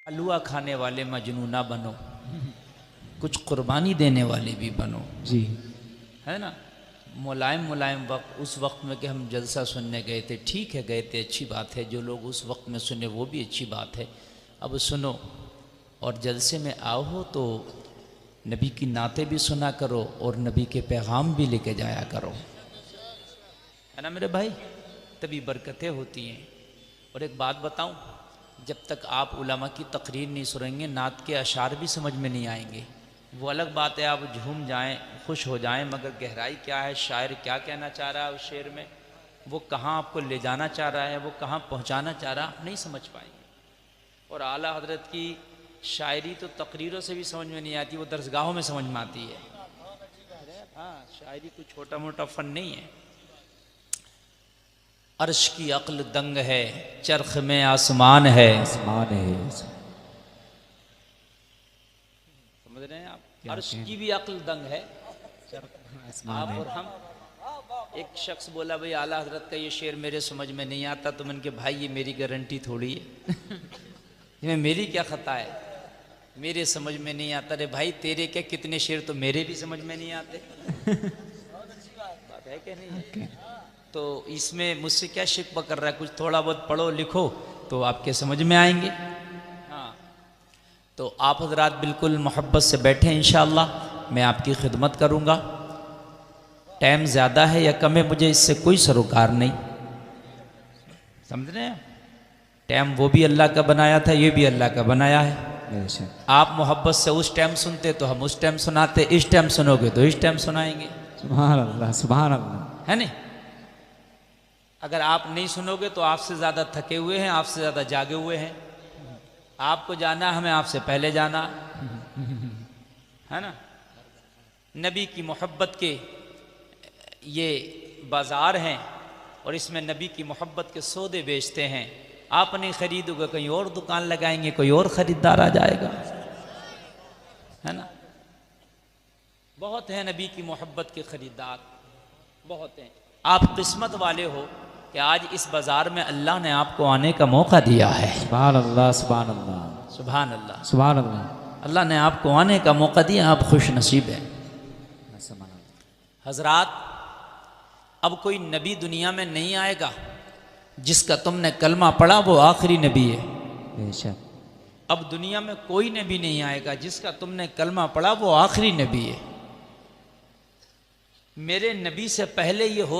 हलवा खाने वाले मजनू ना बनो, कुछ कुर्बानी देने वाले भी बनो जी। है ना। मुलायम मुलायम वक्त उस वक्त में कि हम जलसा सुनने गए थे, ठीक है गए थे, अच्छी बात है। जो लोग उस वक्त में सुने वो भी अच्छी बात है। अब सुनो और जलसे में आओ हो तो नबी की नाते भी सुना करो और नबी के पैगाम भी लेके जाया करो, है ना मेरे भाई, तभी बरकतें होती हैं। और एक बात बताऊं, जब तक आप उलमा की तकरीर नहीं सुनेंगे नात के अशार भी समझ में नहीं आएंगे। वो अलग बात है आप झूम जाएं, खुश हो जाएं, मगर गहराई क्या है, शायर क्या कहना चाह रहा है उस शेर में, वो कहाँ आपको ले जाना चाह रहा है, वो कहाँ पहुँचाना चाह रहा है, आप नहीं समझ पाएंगे। और आला हजरत की शायरी तो तकरीरों से भी समझ में नहीं आती, वो दरसगाहों में समझ में आती है। हाँ, शायरी कोई छोटा मोटा फ़न नहीं है। अर्श की अक्ल दंग है, चरख में आसमान है, आसमान है। समझ रहे हैं आप, अर्श की भी अक्ल दंग है, आप और हम। एक शख्स बोला भाई आला हजरत का ये शेर मेरे समझ में नहीं आता, तो मैंने कहा भाई ये मेरी गारंटी थोड़ी है इसमें मेरी क्या खता है, मेरे समझ में नहीं आता। रे भाई तेरे क्या, कितने शेर तो मेरे भी समझ में नहीं आते बात है कि नहीं है? तो इसमें मुझसे क्या शिकवा कर रहा है, कुछ थोड़ा बहुत पढ़ो लिखो तो आपके समझ में आएंगे। हाँ, तो आप हजरात बिल्कुल मोहब्बत से बैठे, इंशाअल्लाह मैं आपकी खिदमत करूँगा। टाइम ज़्यादा है या कम है मुझे इससे कोई सरोकार नहीं, समझ रहे हैं। टाइम वो भी अल्लाह का बनाया था, ये भी अल्लाह का बनाया है। आप मोहब्बत से उस टाइम सुनते तो हम उस टाइम सुनाते, इस टाइम सुनोगे तो इस टाइम सुनाएंगे। सुभान अल्लाह, सुभान अल्लाह, है नहीं। अगर आप नहीं सुनोगे तो आपसे ज़्यादा थके हुए हैं, आपसे ज़्यादा जागे हुए हैं। आपको जाना, हमें आपसे पहले जाना, है ना। नबी की मोहब्बत के ये बाज़ार हैं और इसमें नबी की मोहब्बत के सौदे बेचते हैं। आप नहीं खरीदोगे, कहीं और दुकान लगाएंगे, कोई और ख़रीदार आ जाएगा, है ना। बहुत हैं नबी की मोहब्बत के ख़रीदार, बहुत हैं। आप किस्मत वाले हो कि आज इस बाज़ार में अल्लाह ने आपको आने का मौका दिया है। सुभान अल्लाह, सुभान अल्लाह, सुभान अल्लाह, सुभान अल्लाह। अल्लाह ने आपको आने का मौका दिया, आप खुश नसीब हैं। हजरात, अब कोई नबी दुनिया में नहीं आएगा, जिसका तुमने कलमा पढ़ा वो आखिरी नबी है। बेशक। अब दुनिया में कोई नबी नहीं आएगा जिसका तुमने कलमा पढ़ा वो आखिरी नबी है। मेरे नबी से पहले ये हो